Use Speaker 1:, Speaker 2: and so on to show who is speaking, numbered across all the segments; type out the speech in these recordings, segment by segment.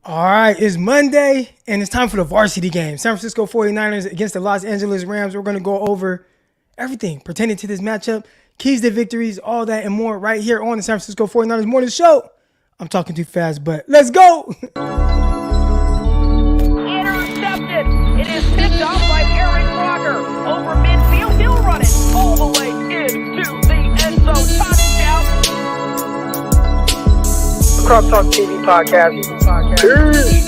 Speaker 1: All right, it's Monday, and it's time for the varsity game. San Francisco 49ers against the Los Angeles Rams. We're going to go over everything pertaining to this matchup, keys to victories, all that and more right here on the San Francisco 49ers Morning Show. I'm talking too fast, but let's go.
Speaker 2: Intercepted. It is picked off by Aaron Crocker. Over midfield, he'll run it all the way into the end zone. Touchdown.
Speaker 1: Cross Talk TV podcast. Peace.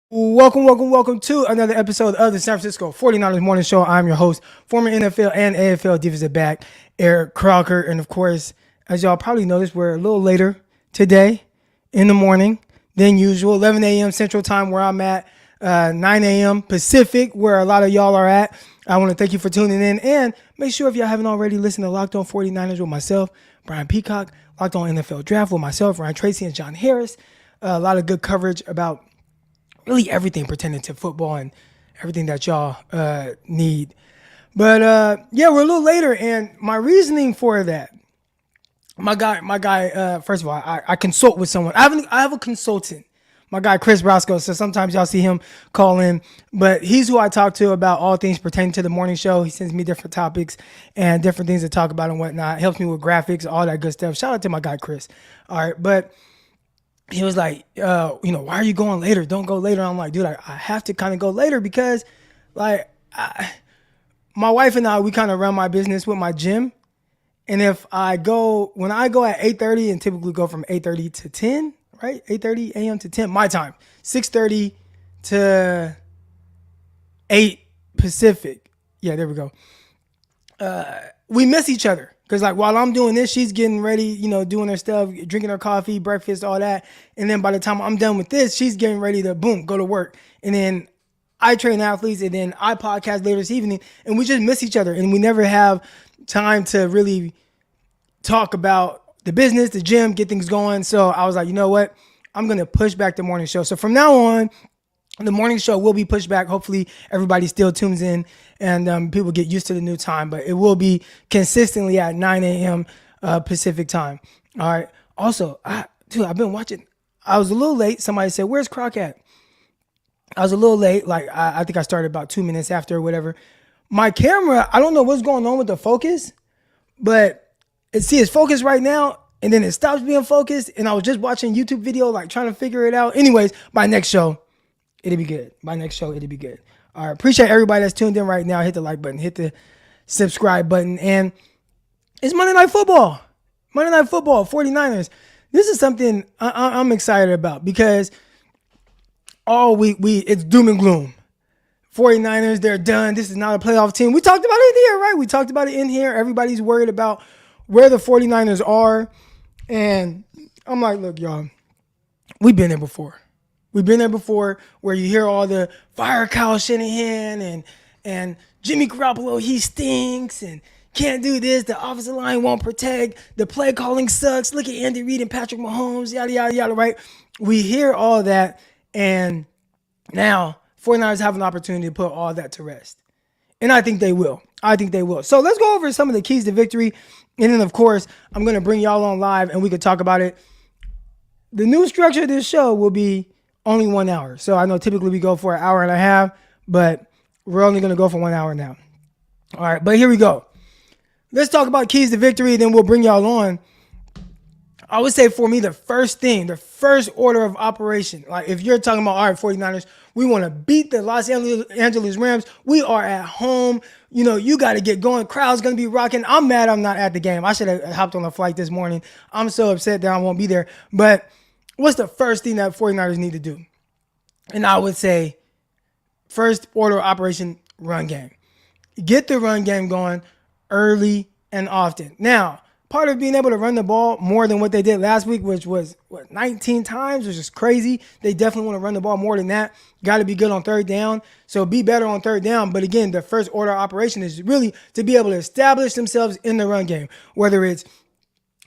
Speaker 1: Welcome to another episode of the San Francisco 49ers Morning Show. I'm your host, former NFL and AFL defensive back, Eric Crocker. And of course, as y'all probably noticed, we're a little later today in the morning than usual. 11 a.m. Central Time where I'm at, 9 a.m. Pacific where a lot of y'all are at. I want to thank you for tuning in, and make sure if y'all haven't already listened to Locked On 49ers with myself, Brian Peacock, Locked On NFL Draft with myself, Ryan Tracy, and John Harris. A lot of good coverage about really everything pertaining to football and everything that y'all need. But yeah, we're a little later, and my reasoning for that, my guy. First of all, I consult with someone. I have a consultant. My guy, Chris Roscoe. So sometimes y'all see him call in, but he's who I talk to about all things pertaining to the morning show. He sends me different topics and different things to talk about and whatnot. Helps me with graphics, all that good stuff. Shout out to my guy, Chris. All right. But he was like, why are you going later? Don't go later. I'm like, dude, I have to kind of go later because my wife and I, we kind of run my business with my gym. And when I go at 8:30 and typically go from 8:30 to 10, right? 8:30 a.m. to 10, my time. 6:30 to 8 Pacific. Yeah, there we go. We miss each other because while I'm doing this, she's getting ready, doing her stuff, drinking her coffee, breakfast, all that. And then by the time I'm done with this, she's getting ready to, go to work. And then I train athletes and then I podcast later this evening, and we just miss each other. And we never have time to really talk about the business, the gym, get things going. So I was like, you know what? I'm going to push back the morning show. So from now on, the morning show will be pushed back. Hopefully everybody still tunes in and people get used to the new time, but it will be consistently at 9 a.m. Pacific time. All right. Also, I've been watching. I was a little late. Somebody said, where's Croc at? I was a little late. I think I started about 2 minutes after or whatever. My camera, I don't know what's going on with the focus, but it's focused right now, and then it stops being focused, and I was just watching a YouTube video, trying to figure it out. Anyways, by next show, it'll be good. All right, appreciate everybody that's tuned in right now. Hit the like button, hit the subscribe button, and it's Monday Night Football. 49ers. This is something I'm excited about because all week it's doom and gloom. 49ers, they're done. This is not a playoff team. We talked about it in here, right? We talked about it in here. Everybody's worried about where the 49ers are. And I'm like, look, y'all, we've been there before. Where you hear all the fire Kyle Shanahan and Jimmy Garoppolo, he stinks and can't do this. The offensive line won't protect. The play calling sucks. Look at Andy Reid and Patrick Mahomes, yada, yada, yada, right? We hear all that. And now 49ers have an opportunity to put all that to rest. And I think they will. So let's go over some of the keys to victory. And then, of course, I'm going to bring y'all on live and we could talk about it. The new structure of this show will be only 1 hour. So I know typically we go for an hour and a half, but we're only going to go for 1 hour now. All right, but here we go. Let's talk about keys to victory, then we'll bring y'all on. I would say for me, the first order of operation, if you're talking about, all right, 49ers, we want to beat the Los Angeles Rams. We are at home. You got to get going. Crowd's going to be rocking. I'm mad I'm not at the game. I should have hopped on a flight this morning. I'm so upset that I won't be there. But what's the first thing that 49ers need to do? And I would say first order of operation, run game. Get the run game going early and often. Now, part of being able to run the ball more than what they did last week, which was 19 times, which is crazy. They definitely want to run the ball more than that. Got to be good on third down. So be better on third down. But again, the first order of operation is really to be able to establish themselves in the run game, whether it's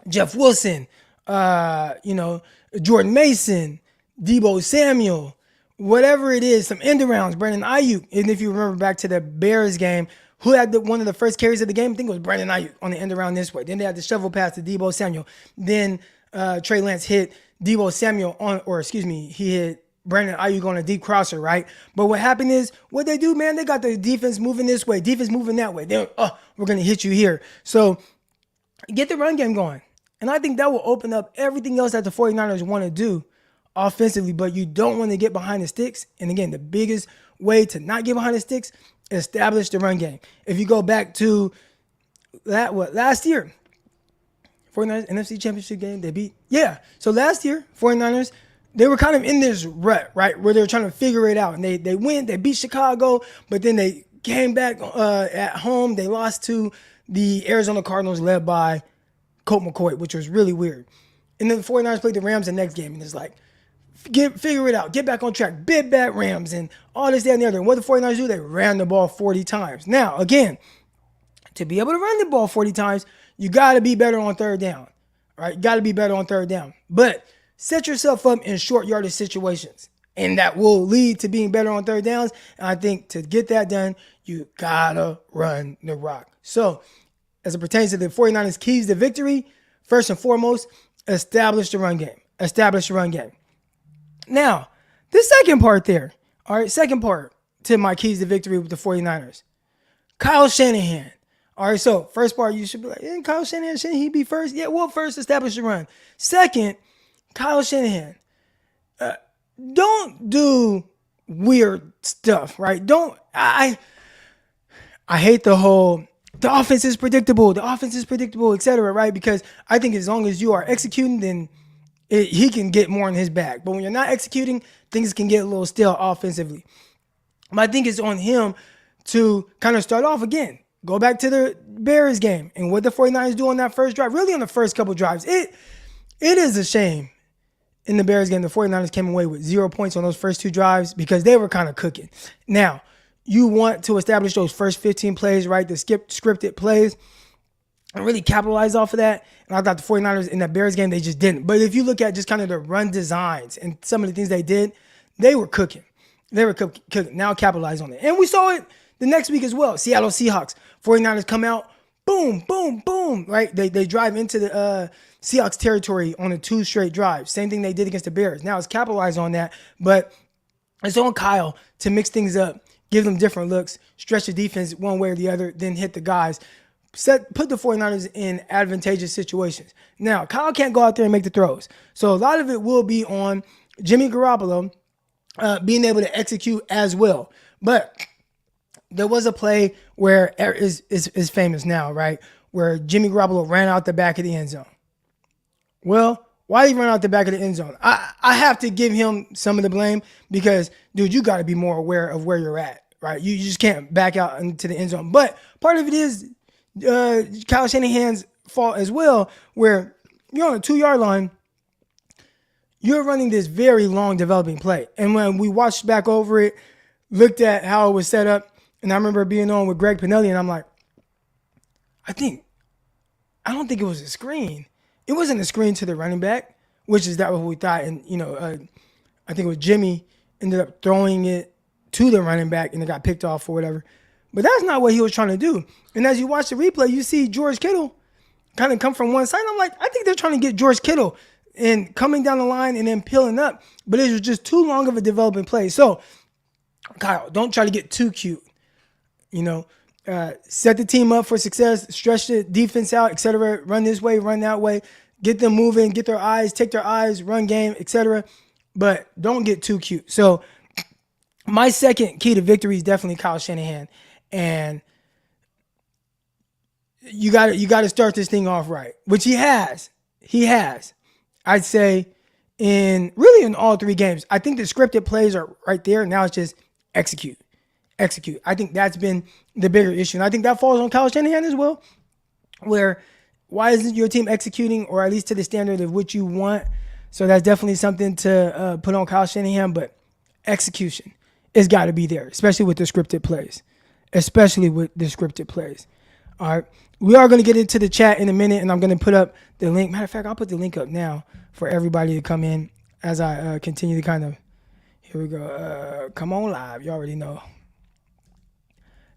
Speaker 1: Jeff Wilson, Jordan Mason, Deebo Samuel, whatever it is, some end arounds, Brandon Ayuk. And if you remember back to the Bears game, Who had one of the first carries of the game? I think it was Brandon Ayuk on the end around this way. Then they had the shovel pass to Deebo Samuel. Then Trey Lance hit Deebo Samuel he hit Brandon Ayuk on a deep crosser, right? But what happened is, what they do, man, they got the defense moving this way, defense moving that way. They're, we're going to hit you here. So get the run game going. And I think that will open up everything else that the 49ers want to do offensively, but you don't want to get behind the sticks. And again, the biggest way to not get behind the sticks, establish the run game. If you go back to last year, 49ers NFC Championship game, they beat. Yeah. So last year, 49ers, they were kind of in this rut, right, where they were trying to figure it out. And they went, they beat Chicago, but then they came back at home. They lost to the Arizona Cardinals led by Colt McCoy, which was really weird. And then the 49ers played the Rams the next game, and it's like, figure it out, get back on track, big bad Rams, and all this, that, and the other. And what the 49ers do? They ran the ball 40 times. Now, again, to be able to run the ball 40 times, you got to be better on third down, all right? You got to be better on third down. But set yourself up in short yardage situations, and that will lead to being better on third downs. And I think to get that done, you got to run the rock. So as it pertains to the 49ers keys to victory, first and foremost, establish the run game. Establish the run game. Now, the second part there, all right, second part to my keys to victory with the 49ers. Kyle Shanahan. All right, so first part, you should be like, Kyle Shanahan, shouldn't he be first? Yeah, well, first, establish the run. Second, Kyle Shanahan, don't do weird stuff, right? I hate the whole, the offense is predictable, etc., right? Because I think as long as you are executing, then he can get more in his bag. But when you're not executing, things can get a little stale offensively. But I think it's on him to kind of start off again. Go back to the Bears game and what the 49ers do on that first drive, really on the first couple drives. It is a shame in the Bears game the 49ers came away with 0 points on those first two drives because they were kind of cooking. Now, you want to establish those first 15 plays, right? The scripted plays and really capitalize off of that. And I thought the 49ers in that Bears game, they just didn't. But if you look at just kind of the run designs and some of the things they did, they were cooking. They were cooking. Now capitalize on it. And we saw it the next week as well. Seattle Seahawks. 49ers come out, boom, boom, boom, right? They drive into the Seahawks territory on a 2 straight drives. Same thing they did against the Bears. Now it's capitalized on that, but it's on Kyle to mix things up, give them different looks, stretch the defense one way or the other, then hit the guys. Put the 49ers in advantageous situations. Now, Kyle can't go out there and make the throws. So a lot of it will be on Jimmy Garoppolo being able to execute as well. But there was a play where is famous now, right? Where Jimmy Garoppolo ran out the back of the end zone. Well, why did he run out the back of the end zone? I have to give him some of the blame because, dude, you got to be more aware of where you're at, right? You just can't back out into the end zone. But part of it is Kyle Shanahan's fault as well, where you're on a 2-yard line, you're running this very long developing play. And when we watched back over it, looked at how it was set up, and I remember being on with Greg Pinelli, and I'm like, I don't think it was a screen. It wasn't a screen to the running back, which is that what we thought. And, I think it was Jimmy ended up throwing it to the running back, and it got picked off or whatever. But that's not what he was trying to do. And as you watch the replay, you see George Kittle kind of come from one side. I'm like, I think they're trying to get George Kittle and coming down the line and then peeling up. But it was just too long of a developing play. So, Kyle, don't try to get too cute. Set the team up for success, stretch the defense out, etc. Run this way, run that way. Get them moving, take their eyes, run game, etc. But don't get too cute. So, my second key to victory is definitely Kyle Shanahan. And you got to start this thing off right, which he has. I'd say in all 3 games. I think the scripted plays are right there. Now it's just execute. I think that's been the bigger issue. And I think that falls on Kyle Shanahan as well, where why isn't your team executing, or at least to the standard of what you want? So that's definitely something to put on Kyle Shanahan, but execution has got to be there, especially with the scripted plays. All right. We are going to get into the chat in a minute, and I'm going to put up the link. Matter of fact, I'll put the link up now for everybody to come in as I continue to kind of, here we go. Come on live. You already know.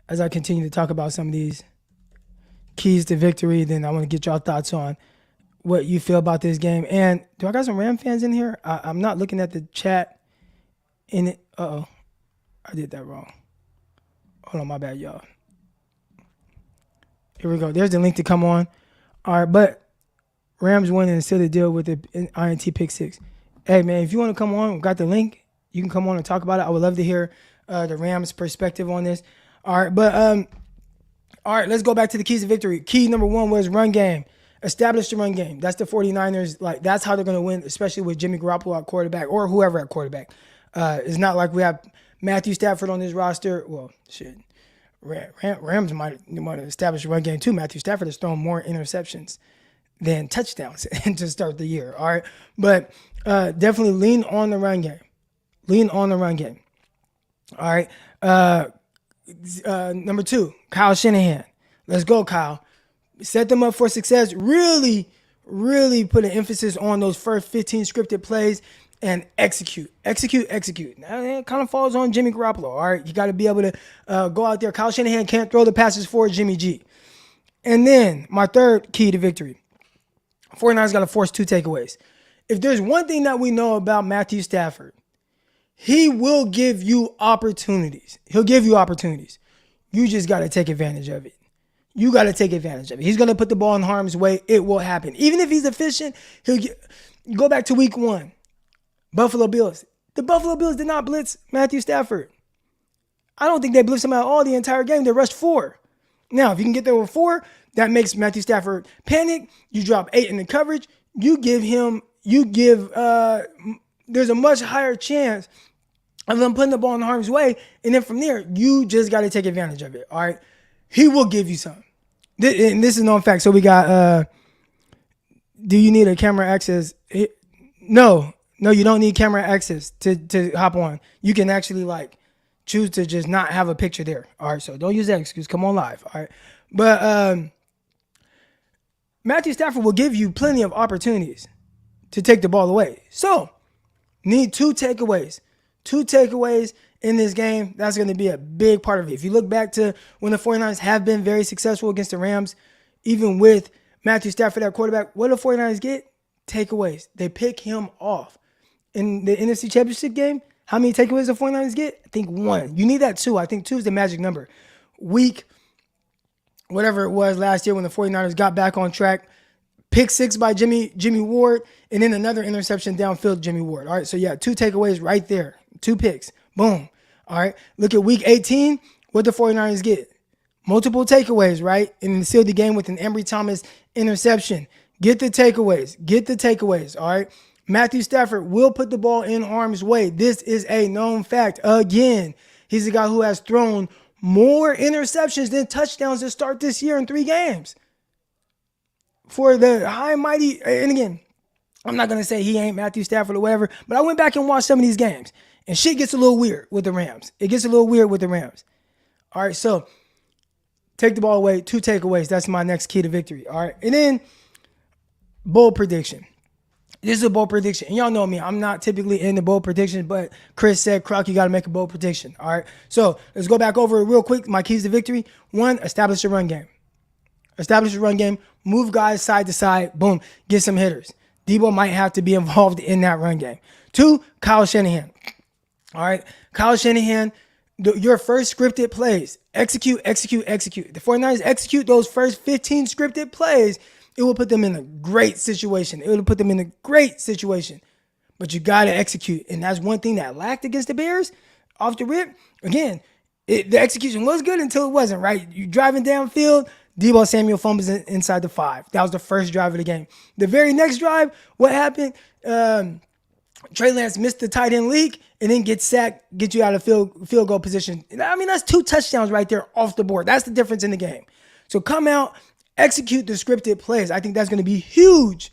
Speaker 1: as I continue to talk about some of these keys to victory, then I want to get y'all thoughts on what you feel about this game. And do I got some Ram fans in here? I'm not looking at the chat in it. Uh-oh. I did that wrong. Hold on, my bad, y'all. Here we go. There's the link to come on. All right, but Rams win and still to deal with the INT pick 6. Hey, man, if you want to come on, got the link. You can come on and talk about it. I would love to hear the Rams' perspective on this. All right, but all right, let's go back to the keys to victory. Key number 1 was run game. Establish the run game. That's the 49ers. Like, that's how they're going to win, especially with Jimmy Garoppolo at quarterback or whoever at quarterback. It's not like we have Matthew Stafford on this roster. Well, shit. Rams might establish a run game too. Matthew Stafford has thrown more interceptions than touchdowns to start the year. All right. But definitely lean on the run game. Lean on the run game. All right. Number 2, Kyle Shanahan. Let's go, Kyle. Set them up for success. Really, really put an emphasis on those first 15 scripted plays and execute. Now, it kind of falls on Jimmy Garoppolo. All right. You got to be able to go out there. Kyle Shanahan can't throw the passes for Jimmy G. And then my third key to victory. 49ers got to force 2 takeaways. If there's one thing that we know about Matthew Stafford, he will give you opportunities. He'll give you opportunities. You just got to take advantage of it. You got to take advantage of it. He's going to put the ball in harm's way. It will happen. Even if he's efficient, go back to week 1. Buffalo Bills. The Buffalo Bills did not blitz Matthew Stafford. I don't think they blitzed him at all the entire game. They rushed 4. Now, if you can get there with 4, that makes Matthew Stafford panic. You drop 8 in the coverage. There's a much higher chance of them putting the ball in harm's way. And then from there, you just got to take advantage of it. All right. He will give you some. And this is known fact. So we got, do you need a camera access? No, you don't need camera access to hop on. You can actually choose to just not have a picture there. All right. So don't use that excuse. Come on live. All right. But Matthew Stafford will give you plenty of opportunities to take the ball away. So need 2 takeaways. 2 takeaways in this game. That's going to be a big part of it. If you look back to when the 49ers have been very successful against the Rams, even with Matthew Stafford at quarterback, what do the 49ers get? Takeaways. They pick him off. In the NFC Championship game, how many takeaways the 49ers get? I think 1. You need that 2. I think 2 is the magic number. Week, whatever it was last year when the 49ers got back on track, pick 6 by Jimmy Ward, and then another interception downfield, Jimmy Ward. All right, so yeah, 2 takeaways right there. 2 picks. Boom. All right, look at week 18, what the 49ers get. Multiple takeaways, right? And sealed the game with an Emory Thomas interception. Get the takeaways, all right? Matthew Stafford will put the ball in harm's way. This is a known fact. Again, he's a guy who has thrown more interceptions than touchdowns to start this year in 3 games. For the high and mighty, and again, I'm not going to say he ain't Matthew Stafford or whatever, but I went back and watched some of these games, and shit gets a little weird with the Rams. All right, so take the ball away, 2 takeaways. That's my next key to victory. All right, and then bold prediction. This is a bold prediction. And y'all know me. I'm not typically into bold predictions, but Chris said, Croc, you got to make a bold prediction. All right. So let's go back over it real quick. My keys to victory. 1, establish a run game. Move guys side to side. Boom. Get some hitters. Debo might have to be involved in that run game. 2, Kyle Shanahan. All right. Kyle Shanahan, your first scripted plays. Execute. The 49ers execute those first 15 scripted plays. It will put them in a great situation. But you got to execute. And that's one thing that lacked against the Bears off the rip. Again, the execution was good until it wasn't, right? You driving downfield, Deebo Samuel fumbles inside the 5. That was the first drive of the game. The very next drive, what happened? Trey Lance missed the tight end leak and then gets sacked, get you out of field goal position. I mean, that's 2 touchdowns right there off the board. That's the difference in the game. So come out, execute the scripted plays. I think that's going to be huge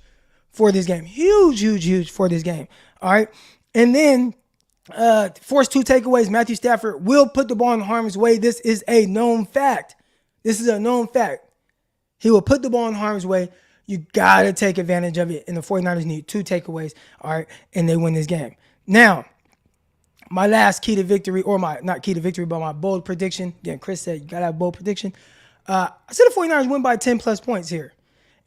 Speaker 1: for this game. Huge for this game. All right. And then force 2 takeaways. Matthew Stafford will put the ball in harm's way. This is a known fact. He will put the ball in harm's way. You got to take advantage of it. And the 49ers need 2 takeaways. All right. And they win this game. Now, my last key to victory, or my not key to victory, but my bold prediction. Again, Chris said you gotta have a bold prediction. I said the 49ers win by 10 plus points here.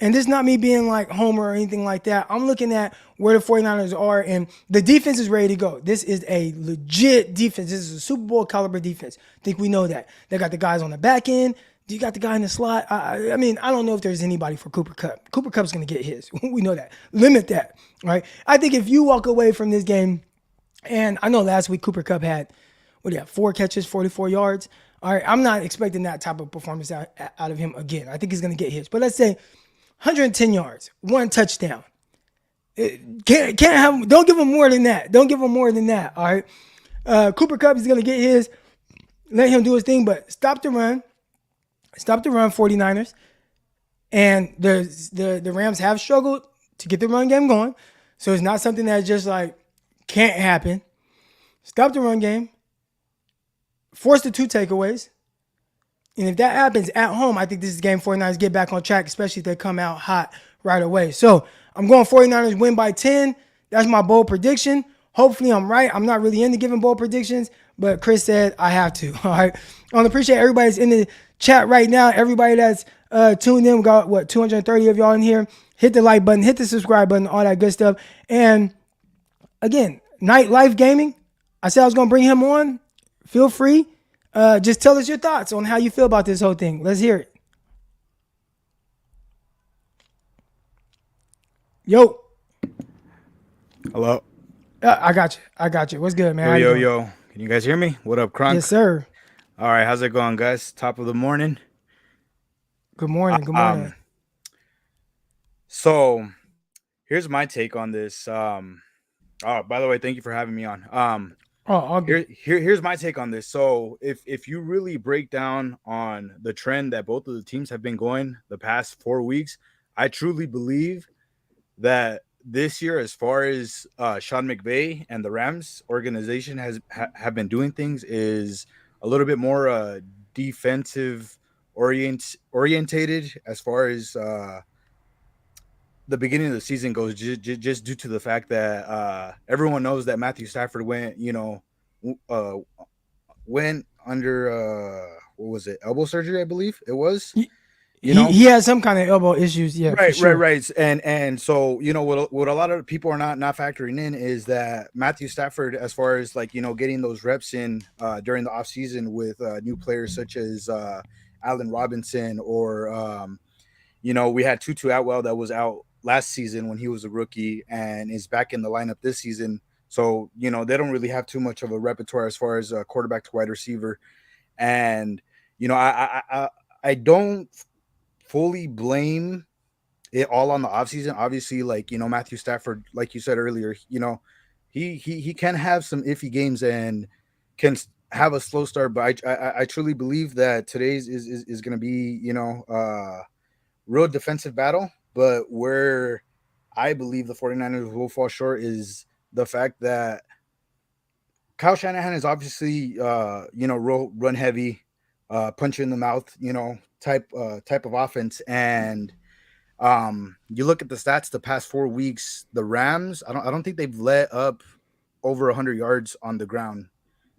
Speaker 1: And this is not me being like Homer or anything like that. I'm looking at where the 49ers are, and the defense is ready to go. This is a legit defense. This is a Super Bowl caliber defense. I think we know that. They got the guys on the back end. You got the guy in the slot. I mean, I don't know if there's anybody for Cooper Kupp. Cooper Kupp's going to get his. We know that. Limit that, right? I think if you walk away from this game, and I know last week Cooper Kupp had, 4 catches, 44 yards. All right, I'm not expecting that type of performance out of him again. I think he's going to get his. But let's say 110 yards, 1 touchdown. Can't have. Don't give him more than that. Don't give him more than that. All right. Cooper Kupp is going to get his. Let him do his thing, but stop the run. Stop the run, 49ers. And the Rams have struggled to get the run game going. So it's not something that just like can't happen. Stop the run game. Force the 2 takeaways. And if that happens at home, I think this is game 49ers get back on track, especially if they come out hot right away. So I'm going 49ers win by 10. That's my bold prediction. Hopefully I'm right. I'm not really into giving bold predictions, but Chris said I have to. All right. I want to appreciate everybody that's in the chat right now. Everybody that's tuned in. We got, 230 of y'all in here. Hit the like button, hit the subscribe button, all that good stuff. And again, Night Life Gaming. I said I was going to bring him on. Feel free. Just tell us your thoughts on how you feel about this whole thing. Let's hear it. Yo.
Speaker 3: Hello.
Speaker 1: I got you. What's good, man?
Speaker 3: Yo. Can you guys hear me? What up, Crunk?
Speaker 1: Yes, sir.
Speaker 3: All right. How's it going, guys? Top of the morning.
Speaker 1: Good morning.
Speaker 3: So here's my take on this. By the way, thank you for having me on.
Speaker 1: All good.
Speaker 3: Here's my take on this. So if you really break down on the trend that both of the teams have been going the past 4 weeks, I truly believe that this year, as far as Sean McVay and the Rams organization have been doing things, is a little bit more defensive orientated as far as the beginning of the season goes, just due to the fact that everyone knows that Matthew Stafford went under what was it, elbow surgery, I believe it was.
Speaker 1: He had some kind of elbow issues, yeah.
Speaker 3: Right,
Speaker 1: sure.
Speaker 3: right. And so, what a lot of people are not factoring in is that Matthew Stafford, as far as getting those reps in during the offseason with new players such as Allen Robinson, or we had Tutu Atwell that was out last season when he was a rookie and is back in the lineup this season. So, they don't really have too much of a repertoire as far as quarterback to wide receiver. And, I don't fully blame it all on the offseason. Obviously, Matthew Stafford, like you said earlier, he can have some iffy games and can have a slow start. But I truly believe that today's is going to be, real defensive battle. But where I believe the 49ers will fall short is the fact that Kyle Shanahan is obviously, real run heavy, punch you in the mouth, type of offense. And you look at the stats the past 4 weeks, the Rams, I don't think they've let up over 100 yards on the ground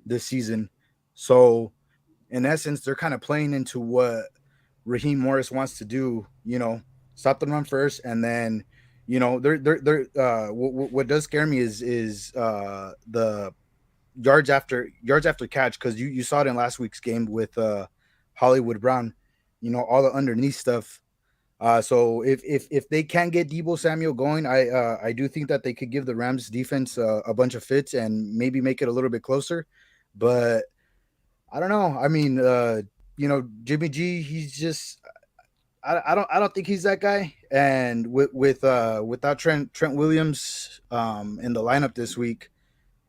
Speaker 3: this season. So in essence, they're kind of playing into what Raheem Morris wants to do, stop the run first, and then, what does scare me is the yards after catch, because you saw it in last week's game with Hollywood Brown, all the underneath stuff. So if they can get Deebo Samuel going, I do think that they could give the Rams defense a bunch of fits and maybe make it a little bit closer. But I don't know. I mean, Jimmy G, he's just I don't think he's that guy. And without Trent Williams in the lineup this week,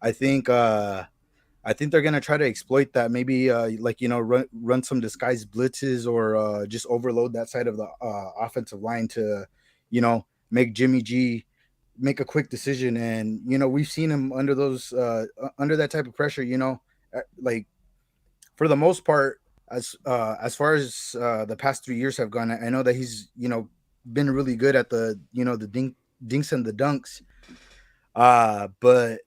Speaker 3: I think they're gonna try to exploit that. Maybe run some disguised blitzes, or just overload that side of the offensive line to, make Jimmy G make a quick decision. And we've seen him under that type of pressure. For the most part, as far as the past 3 years have gone, I know that he's been really good at the the dinks and the dunks. But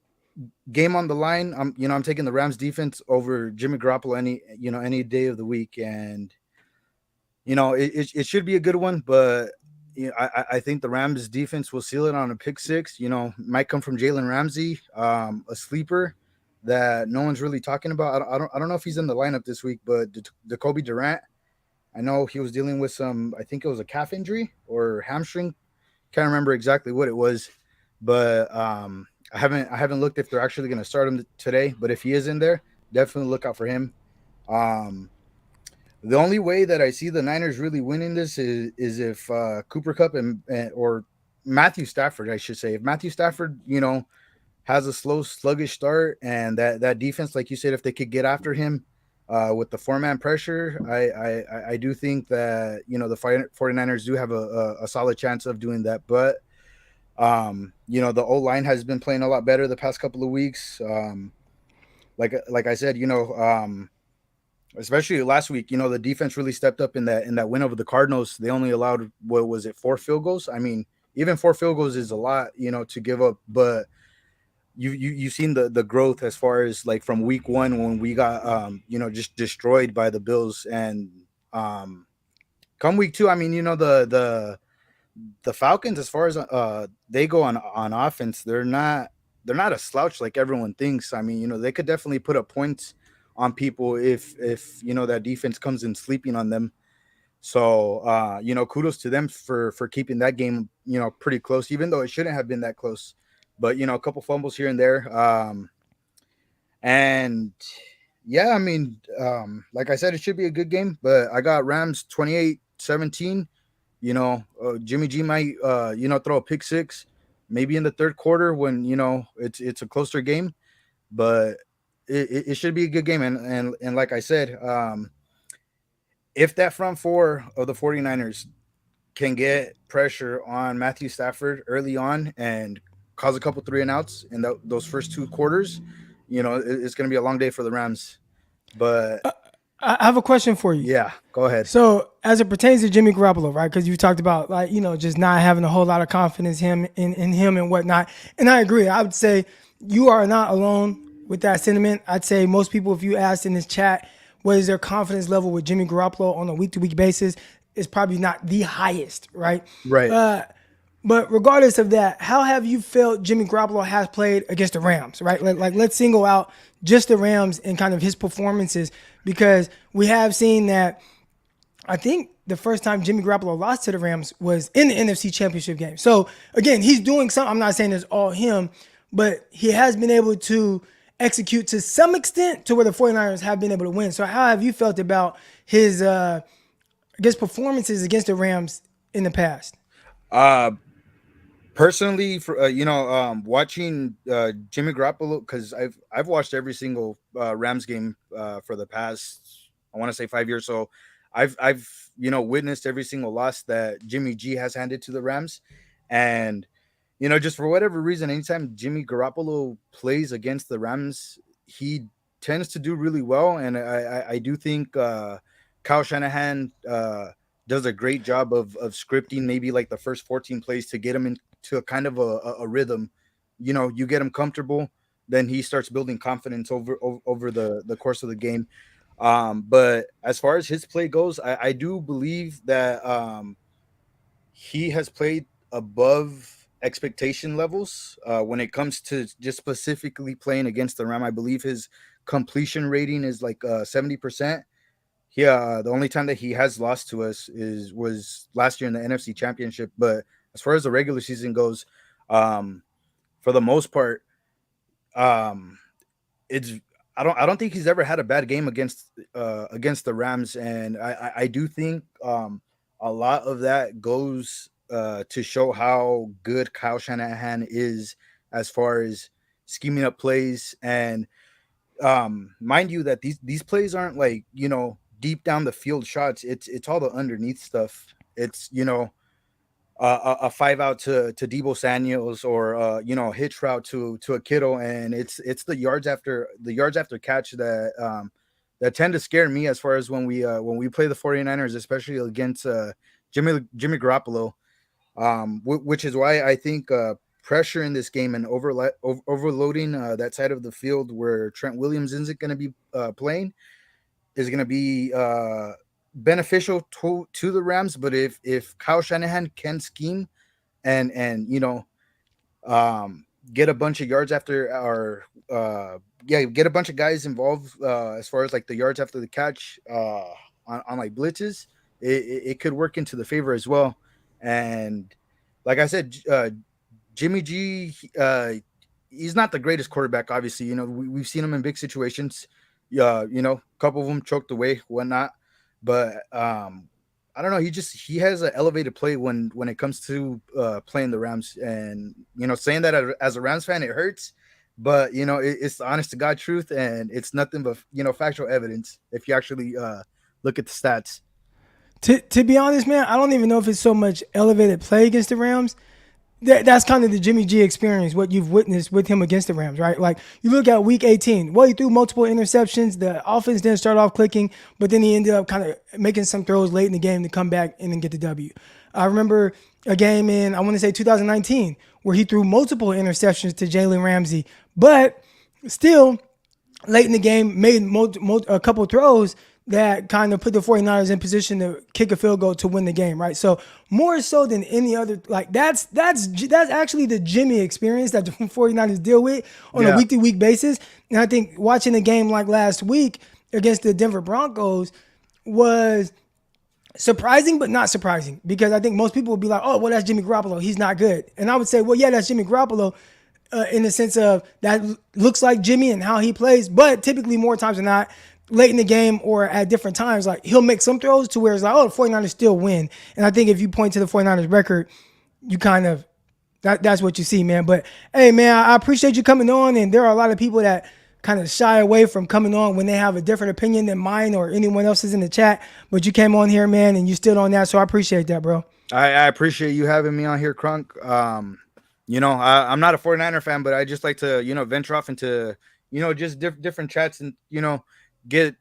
Speaker 3: game on the line. I'm taking the Rams defense over Jimmy Garoppolo any day of the week, and it should be a good one. But I think the Rams defense will seal it on a pick six. Might come from Jalen Ramsey, a sleeper that no one's really talking about. I don't know if he's in the lineup this week, but Jacoby Durant. I know he was dealing with some. I think it was a calf injury or hamstring. Can't remember exactly what it was, but I haven't looked if they're actually going to start him today. But if he is in there, definitely look out for him. Um, the only way that I see the Niners really winning this is if Cooper Cup and or Matthew Stafford, I should say, if Matthew Stafford, has a slow, sluggish start, and that defense, like you said, if they could get after him with the four-man pressure, I do think that the 49ers do have a solid chance of doing that. But the O line has been playing a lot better the past couple of weeks. Like I said, especially last week, the defense really stepped up in that win over the Cardinals. They only allowed, what was it, 4 field goals? I mean, even 4 field goals is a lot, to give up. But you've seen the growth as far as like from week one when we got just destroyed by the Bills, and come week two, I mean, the Falcons, as far as they go on offense, they're not a slouch like everyone thinks. I mean, they could definitely put up points on people if that defense comes in sleeping on them. So kudos to them for keeping that game pretty close, even though it shouldn't have been that close. But a couple fumbles here and there, and yeah, I mean, like I said, it should be a good game. But I got Rams 28-17. Jimmy G might throw a pick six, maybe in the third quarter when it's a closer game, but it should be a good game. And like I said, if that front four of the 49ers can get pressure on Matthew Stafford early on and cause a couple three and outs in those first 2 quarters, it's going to be a long day for the Rams. But
Speaker 1: I have a question for you.
Speaker 3: yeah, go ahead.
Speaker 1: So as it pertains to Jimmy Garoppolo, right? Because you talked about just not having a whole lot of confidence in him and whatnot. And I agree. I would say you are not alone with that sentiment. I'd say most people, if you asked in this chat, what is their confidence level with Jimmy Garoppolo on a week-to-week basis, is probably not the highest, right?
Speaker 3: Right.
Speaker 1: But regardless of that, how have you felt Jimmy Garoppolo has played against the Rams, right? Like let's single out just the Rams and kind of his performances, because we have seen that. I think the first time Jimmy Garoppolo lost to the Rams was in the NFC Championship game. So again, he's doing something. I'm not saying it's all him, but he has been able to execute to some extent to where the 49ers have been able to win. So how have you felt about his, performances against the Rams in the past?
Speaker 3: Personally, for watching Jimmy Garoppolo, because I've watched every single Rams game for the past, I want to say, 5 years. So I've witnessed every single loss that Jimmy G has handed to the Rams, and just for whatever reason, anytime Jimmy Garoppolo plays against the Rams, he tends to do really well, and I do think Kyle Shanahan does a great job of scripting maybe like the first 14 plays to get him into a kind of a rhythm. You get him comfortable, then he starts building confidence over the course of the game. But as far as his play goes, I do believe that he has played above expectation levels when it comes to just specifically playing against the Ram. I believe his completion rating is like 70%. Yeah, the only time that he has lost to us was last year in the NFC Championship. But as far as the regular season goes, for the most part, it's I don't think he's ever had a bad game against the Rams, and I do think a lot of that goes to show how good Kyle Shanahan is as far as scheming up plays. And mind you that these plays aren't like deep down the field shots. It's all the underneath stuff. It's a 5-out to Deebo Samuels, or a hitch route to a Kittle, and it's the yards after catch that tend to scare me as far as when we play the 49ers, especially against Jimmy Garoppolo, which is why I think pressure in this game and overloading that side of the field where Trent Williams isn't going to be playing is going to be beneficial to the Rams. But if Kyle Shanahan can scheme and get a bunch of yards after or get a bunch of guys involved as far as like the yards after the catch on like blitzes, it could work into the favor as well. And like I said, Jimmy G, he's not the greatest quarterback. Obviously, we've seen him in big situations. A couple of them choked away, whatnot. But I don't know. He has an elevated play when it comes to playing the Rams, and saying that as a Rams fan, it hurts. But it's the honest to God truth, and it's nothing but factual evidence if you actually look at the stats.
Speaker 1: To be honest, man, I don't even know if it's so much elevated play against the Rams. That's kind of the Jimmy G experience, what you've witnessed with him against the Rams, right? Like, you look at week 18. Well, he threw multiple interceptions. The offense didn't start off clicking, but then he ended up kind of making some throws late in the game to come back and then get the W. I remember a game in, I want to say 2019, where he threw multiple interceptions to Jalen Ramsey, but still, late in the game, made a couple throws that kind of put the 49ers in position to kick a field goal to win the game, right? So more so than any other, like that's actually the Jimmy experience that the 49ers deal with on a week-to-week basis. And I think watching a game like last week against the Denver Broncos was surprising, but not surprising, because I think most people would be like, oh, well, that's Jimmy Garoppolo. He's not good. And I would say, well, yeah, that's Jimmy Garoppolo. In the sense of that looks like Jimmy and how he plays, but typically more times than not, late in the game or at different times, like he'll make some throws to where it's like, oh, the 49ers still win. And I think if you point to the 49ers record, you kind of, that's what you see, man. But hey, man, I appreciate you coming on. And there are a lot of people that kind of shy away from coming on when they have a different opinion than mine or anyone else's in the chat. But you came on here, man, and you stood on that. So I appreciate that, bro.
Speaker 3: I appreciate you having me on here, Crunk. I'm not a 49er fan, but I just like to, venture off into, just different chats and, get,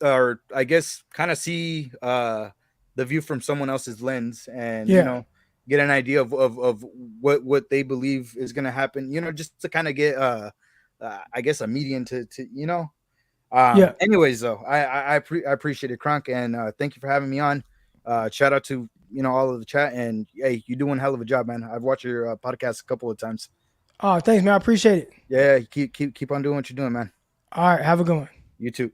Speaker 3: or I guess kind of see the view from someone else's lens and, get an idea of what they believe is going to happen, just to kind of get, I guess, a median to anyways, though, I appreciate it, Crunk. And thank you for having me on. Shout out to, all of the chat, and hey, you're doing a hell of a job, man. I've watched your podcast a couple of times.
Speaker 1: Oh, thanks, man. I appreciate it.
Speaker 3: Yeah. Keep on doing what you're doing, man.
Speaker 1: All right. Have a good one.
Speaker 3: You too.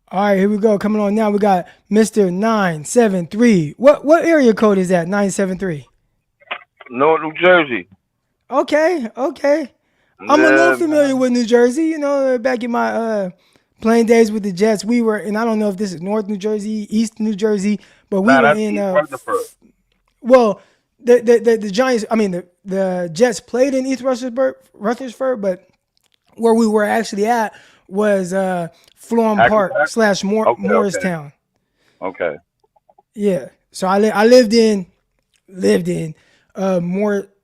Speaker 1: All right, here we go. Coming on now, we got Mr. 973. What area code is that? 973.
Speaker 4: North New Jersey.
Speaker 1: Okay. I'm a little familiar with New Jersey. Back in my playing days with the Jets, we were, and I don't know if this is North New Jersey, East New Jersey, but we were in. Well, the Giants. I mean, the Jets played in East Rutherford, but where we were actually at was Florham Park / Morristown.
Speaker 4: Okay.
Speaker 1: Yeah. So I lived in Morristown,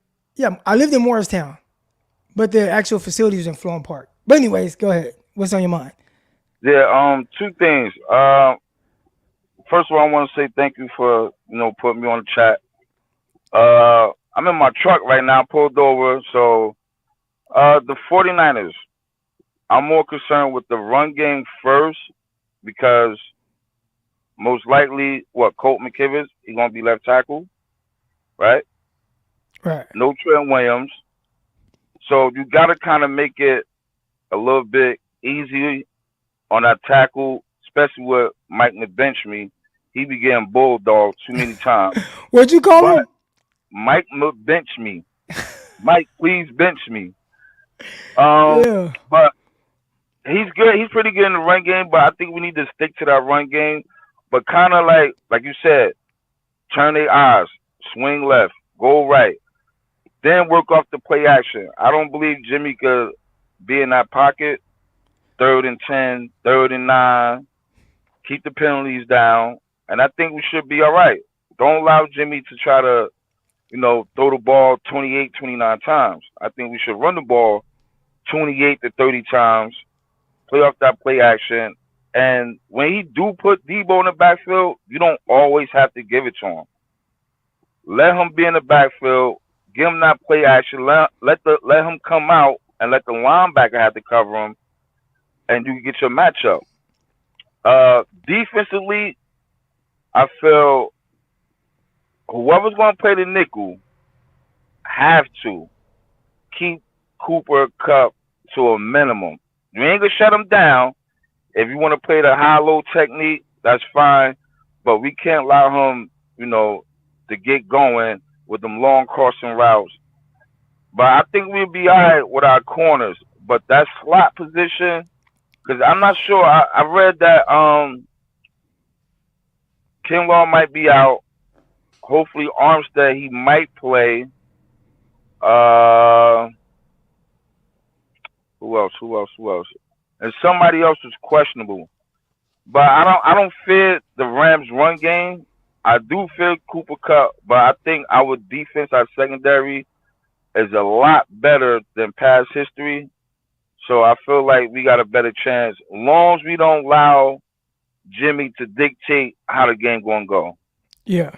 Speaker 1: but the actual facility was in Florham Park. But anyways, go ahead. What's on your mind?
Speaker 4: Yeah. Two things. First of all, I want to say thank you for putting me on the chat. I'm in my truck right now, pulled over. So the 49ers. I'm more concerned with the run game first, because most likely, Colt McKivitz, he's going to be left tackle, right?
Speaker 1: Right.
Speaker 4: No Trent Williams. So you got to kind of make it a little bit easier on that tackle, especially with Mike McBenchme. He be getting bulldogged too many times.
Speaker 1: What'd you call him?
Speaker 4: Mike McBenchme. Mike, please bench me.
Speaker 1: Yeah.
Speaker 4: But he's good. He's pretty good in the run game, but I think we need to stick to that run game. But kind of like you said, turn their eyes, swing left, go right, then work off the play action. I don't believe Jimmy could be in that pocket, 3rd and 10, 3rd and 9, keep the penalties down, and I think we should be all right. Don't allow Jimmy to try to, throw the ball 28, 29 times. I think we should run the ball 28 to 30 times, play off that play action. And when he do put Debo in the backfield, you don't always have to give it to him. Let him be in the backfield, Give him that play action. Let him come out and let the linebacker have to cover him, and you can get your matchup. Defensively, I feel whoever's going to play the nickel have to keep Cooper Kupp to a minimum. You ain't gonna shut him down. If you want to play the high-low technique, that's fine. But we can't allow him, to get going with them long crossing routes. But I think we'll be all right with our corners. But that slot position, because I'm not sure. I read that Kinlaw might be out. Hopefully Armstead, he might play. Who else? And somebody else is questionable. But I don't fear the Rams run game. I do fear Cooper Kupp, but I think our defense, our secondary, is a lot better than past history. So I feel like we got a better chance, as long as we don't allow Jimmy to dictate how the game gonna go.
Speaker 1: Yeah.